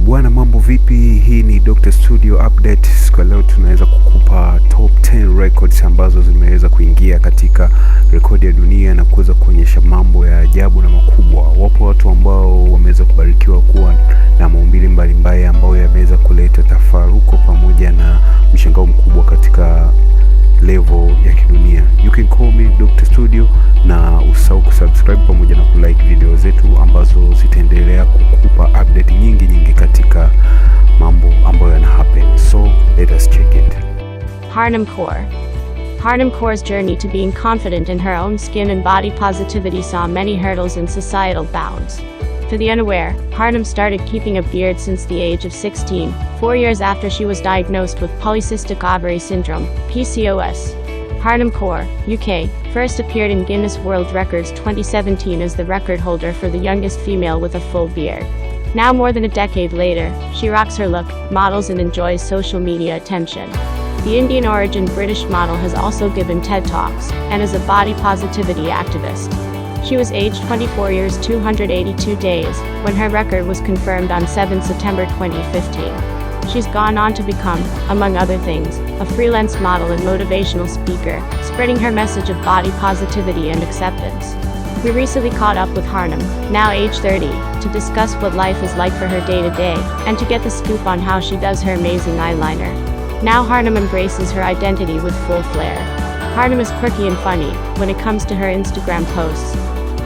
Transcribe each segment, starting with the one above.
Bwana, mambo vipi? Hii ni Dr. Studio Update. Kwa leo tunaweza kukupa top 10 records ambazo zimeweza kuingia katika rekodi ya dunia na kuweza kuonyesha mambo ya ajabu na makubwa. Wapo watu ambao wameweza kubarikiwa kuwa na maumbile mbalimbali ambayo yameweza kuleta tafaruko pamoja na mshangao mkubwa katika level ya kidunia. You can call me Dr. Studio, na usahau kusubscribe pamoja na kulike video zetu ambazo zitaendelea kukupa update nyingi katika mambo ambayo yana happen. So let us check it. Harnam Core. Harnam Core's journey to being confident in her own skin and body positivity saw many hurdles and societal bounds. For the unaware, Harnam started keeping a beard since the age of 16, 4 years after she was diagnosed with polycystic ovary syndrome, PCOS. Harnam Core, UK, first appeared in Guinness World Records 2017 as the record holder for the youngest female with a full beard. Now more than a decade later, she rocks her look, models and enjoys social media attention. The Indian-origin British model has also given TED Talks, and is a body positivity activist. She was aged 24 years 282 days, when her record was confirmed on 7 September 2015. She's gone on to become, among other things, a freelance model and motivational speaker, spreading her message of body positivity and acceptance. We recently caught up with Harnam, now age 30, to discuss what life is like for her day-to-day, and to get the scoop on how she does her amazing eyeliner. Now Harnam embraces her identity with full flair. Harnam is quirky and funny when it comes to her Instagram posts.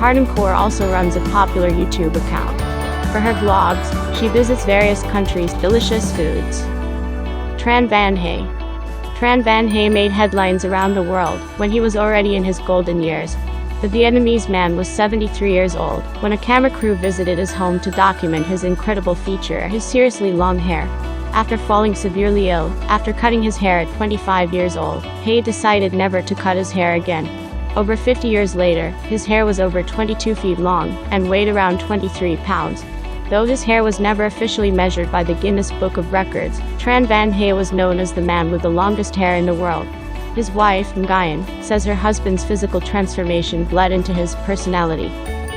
Harnam Core also runs a popular YouTube account. For her vlogs, she visits various countries' delicious foods. Tran Van Ha. Tran Van Ha made headlines around the world when he was already in his golden years. The Vietnamese man was 73 years old when a camera crew visited his home to document his incredible feature, his seriously long hair. After falling severely ill, after cutting his hair at 25 years old, Ha decided never to cut his hair again. Over 50 years later, his hair was over 22 feet long, and weighed around 23 pounds. Though his hair was never officially measured by the Guinness Book of Records, Tran Van Ha was known as the man with the longest hair in the world. His wife, Lyon, says her husband's physical transformation bled into his personality.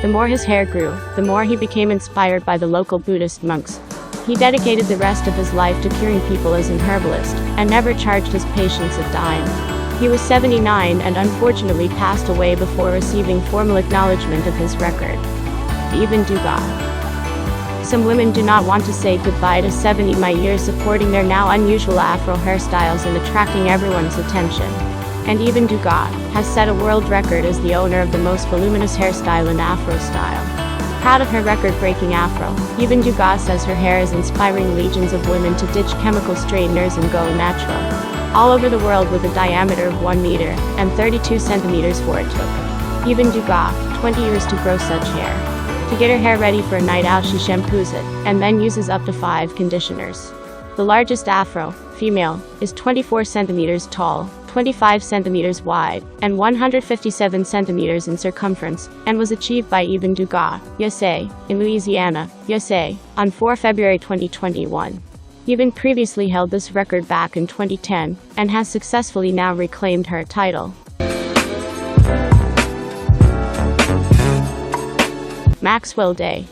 The more his hair grew, the more he became inspired by the local Buddhist monks. He dedicated the rest of his life to curing people as an herbalist, and never charged his patients a dime. He was 79 and unfortunately passed away before receiving formal acknowledgement of his record. Even Dugong. Some women do not want to say goodbye to 70 my years supporting their now unusual afro hairstyles and attracting everyone's attention. And even Dugong has set a world record as the owner of the most voluminous hairstyle in afro style. Proud of her record-breaking afro, even Dugong says her hair is inspiring legions of women to ditch chemical straighteners and go natural. All over the world with a diameter of 1 meter and 32 centimeters for it took. Even Dugong, 20 years to grow such hair. To get her hair ready for a night out, she shampoos it, and then uses up to 5 conditioners. The largest afro, female, is 24 centimeters tall, 25 centimeters wide, and 157 centimeters in circumference, and was achieved by Eben Dugong, USA, in Louisiana, USA, on 4 February 2021. Eben previously held this record back in 2010, and has successfully now reclaimed her title. Maxwell Day.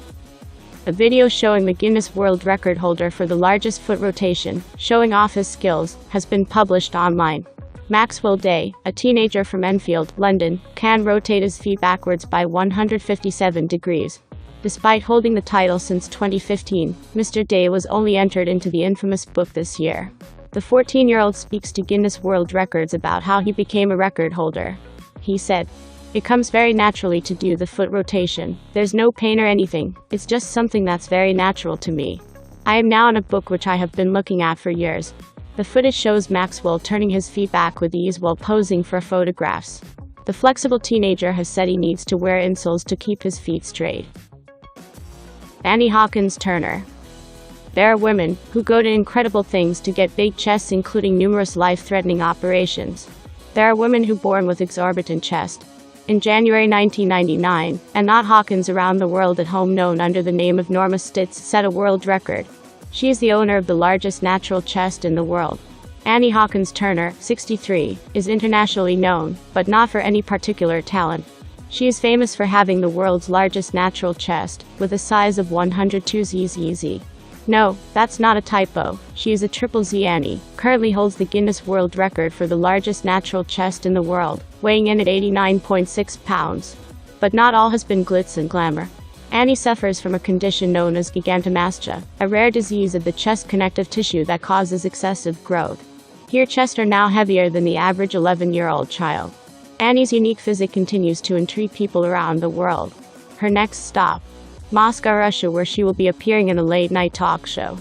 A video showing the Guinness World Record holder for the largest foot rotation, showing off his skills, has been published online. Maxwell Day, a teenager from Enfield, London, can rotate his feet backwards by 157 degrees. Despite holding the title since 2015, Mr. Day was only entered into the infamous book this year. The 14-year-old speaks to Guinness World Records about how he became a record holder. He said, "It comes very naturally to do the foot rotation. There's no pain or anything, it's just something that's very natural to me. I am now in a book which I have been looking at for years." The footage shows Maxwell turning his feet back with ease while posing for photographs. The flexible teenager has said he needs to wear insoles to keep his feet straight. Annie Hawkins Turner. There are women who go to incredible things to get big chests, including numerous life-threatening operations. There are women who born with exorbitant chest. In January 1999, Annie Hawkins around the world at home known under the name of Norma Stitz set a world record. She is the owner of the largest natural chest in the world. Annie Hawkins Turner, 63, is internationally known, but not for any particular talent. She is famous for having the world's largest natural chest, with a size of 102 zzz. No, that's not a typo. She is a triple Z Annie, currently holds the Guinness World Record for the largest natural chest in the world, weighing in at 89.6 pounds. But not all has been glitz and glamour. Annie suffers from a condition known as gigantomastia, a rare disease of the chest connective tissue that causes excessive growth. Her chests are now heavier than the average 11-year-old child. Annie's unique physique continues to intrigue people around the world. Her next stop, Moscow, Russia, where she will be appearing in a late-night talk show.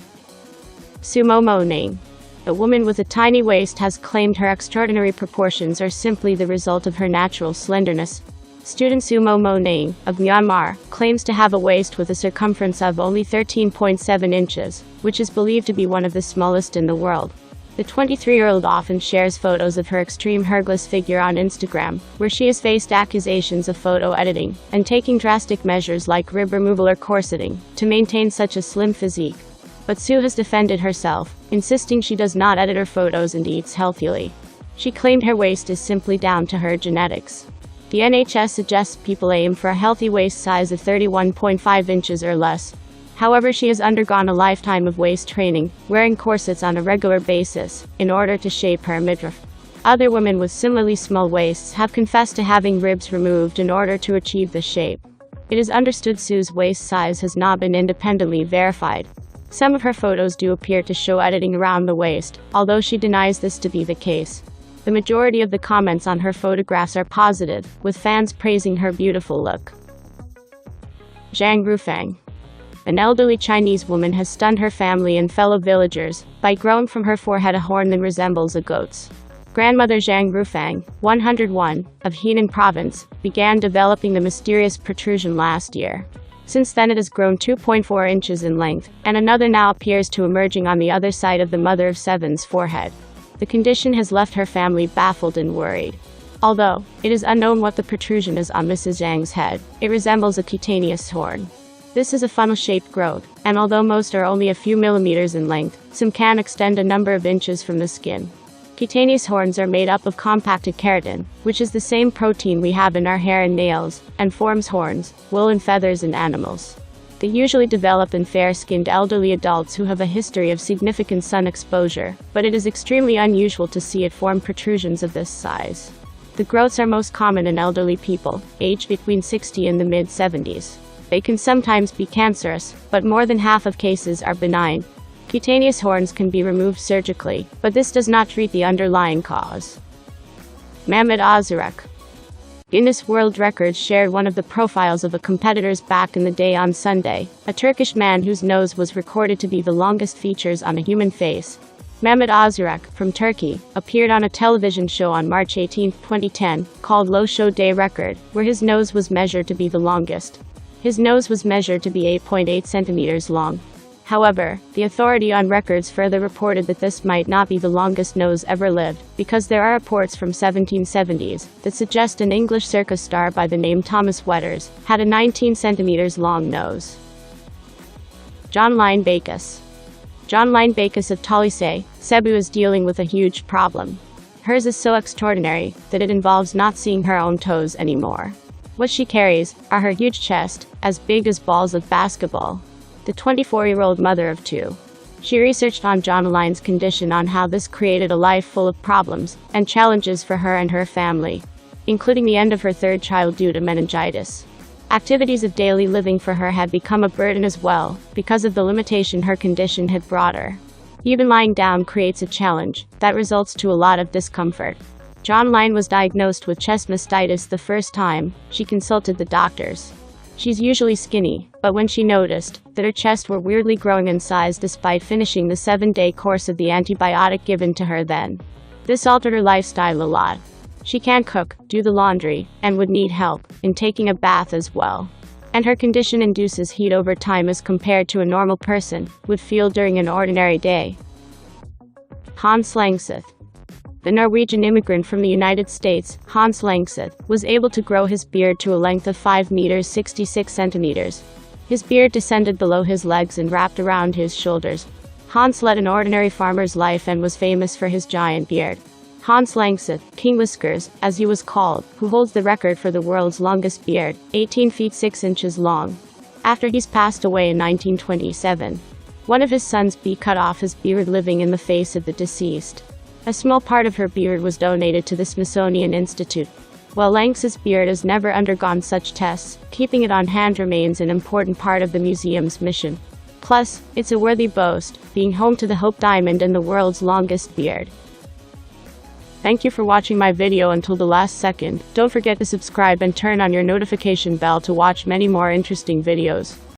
Sumo Moning. A woman with a tiny waist has claimed her extraordinary proportions are simply the result of her natural slenderness. Student Sumo Moning, of Myanmar, claims to have a waist with a circumference of only 13.7 inches, which is believed to be one of the smallest in the world. The 23-year-old often shares photos of her extreme hergless figure on Instagram, where she has faced accusations of photo editing and taking drastic measures like rib removal or corseting to maintain such a slim physique. But Sue has defended herself, insisting she does not edit her photos and eats healthily. She claimed her waist is simply down to her genetics. The NHS suggests people aim for a healthy waist size of 31.5 inches or less. However, she has undergone a lifetime of waist training, wearing corsets on a regular basis, in order to shape her midriff. Other women with similarly small waists have confessed to having ribs removed in order to achieve the shape. It is understood Sue's waist size has not been independently verified. Some of her photos do appear to show editing around the waist, although she denies this to be the case. The majority of the comments on her photographs are positive, with fans praising her beautiful look. Zhang Rufang. An elderly Chinese woman has stunned her family and fellow villagers by growing from her forehead a horn that resembles a goat's. Grandmother Zhang Rufang, 101, of Henan province, began developing the mysterious protrusion last year. Since then it has grown 2.4 inches in length, and another now appears to emerging on the other side of the mother of seven's forehead. The condition has left her family baffled and worried. Although it is unknown what the protrusion is on Mrs. Zhang's head, it resembles a cutaneous horn. This is a funnel-shaped growth, and although most are only a few millimeters in length, some can extend a number of inches from the skin. Cutaneous horns are made up of compacted keratin, which is the same protein we have in our hair and nails, and forms horns, wool and feathers in animals. They usually develop in fair-skinned elderly adults who have a history of significant sun exposure, but it is extremely unusual to see it form protrusions of this size. The growths are most common in elderly people, aged between 60 and the mid-70s. They can sometimes be cancerous, but more than half of cases are benign. Cutaneous horns can be removed surgically, but this does not treat the underlying cause. Mahmud Azarek. Guinness World Records shared one of the profiles of a competitor's back in the day on Sunday, a Turkish man whose nose was recorded to be the longest features on a human face. Mahmud Azarek, from Turkey, appeared on a television show on March 18, 2010, called Low Show Day Record, where his nose was measured to be the longest. His nose was measured to be 8.8 centimeters long. However, the authority on records further reported that this might not be the longest nose ever lived, because there are reports from 1770s that suggest an English circus star by the name Thomas Wetters had a 19 centimeters long nose. John Lyon Bacchus. John Lyon Bacchus of Tolise, Cebu is dealing with a huge problem. Hers is so extraordinary that it involves not seeing her own toes anymore. What she carries are her huge chest, as big as balls of basketball. The 24-year-old mother of two. She researched on John Lyon's condition on how this created a life full of problems and challenges for her and her family, including the end of her third child due to meningitis. Activities of daily living for her had become a burden as well, because of the limitation her condition had brought her. Even lying down creates a challenge that results to a lot of discomfort. John Lyon was diagnosed with chest mastitis the first time she consulted the doctors. She's usually skinny, but when she noticed that her chest were weirdly growing in size despite finishing the 7-day course of the antibiotic given to her then, this altered her lifestyle a lot. She can't cook, do the laundry, and would need help in taking a bath as well. And her condition induces heat over time as compared to a normal person would feel during an ordinary day. Hans Langseth. The Norwegian immigrant from the United States, Hans Langseth, was able to grow his beard to a length of 5 meters 66 centimeters. His beard descended below his legs and wrapped around his shoulders. Hans led an ordinary farmer's life and was famous for his giant beard. Hans Langseth, King Whiskers, as he was called, who holds the record for the world's longest beard, 18 feet 6 inches long. After he's passed away in 1927. One of his sons cut off his beard living in the face of the deceased. A small part of her beard was donated to the Smithsonian Institute. While Lanx's beard has never undergone such tests, keeping it on hand remains an important part of the museum's mission. Plus, it's a worthy boast, being home to the Hope Diamond and the world's longest beard. Thank you for watching my video until the last second. Don't forget to subscribe and turn on your notification bell to watch many more interesting videos.